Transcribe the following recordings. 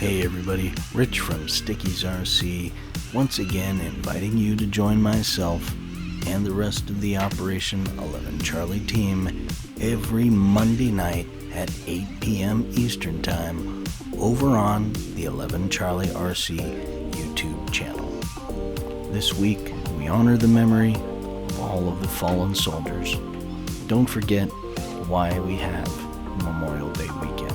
Hey everybody, Rich from Sticky's RC, once again inviting you to join myself and the rest of the Operation 11 Charlie team every Monday night at 8 p.m. Eastern Time over on the 11 Charlie RC YouTube channel. This week, we honor the memory of all of the fallen soldiers. Don't forget why we have Memorial Day weekend.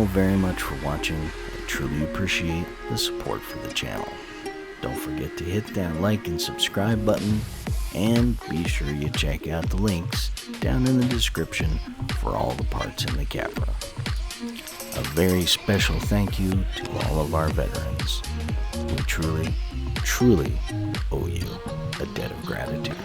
very much for watching. I truly appreciate the support for the channel. Don't forget to hit that like and subscribe button, and be sure you check out the links down in the description for all the parts in the Capra. A very special thank you to all of our veterans. We truly, truly owe you a debt of gratitude.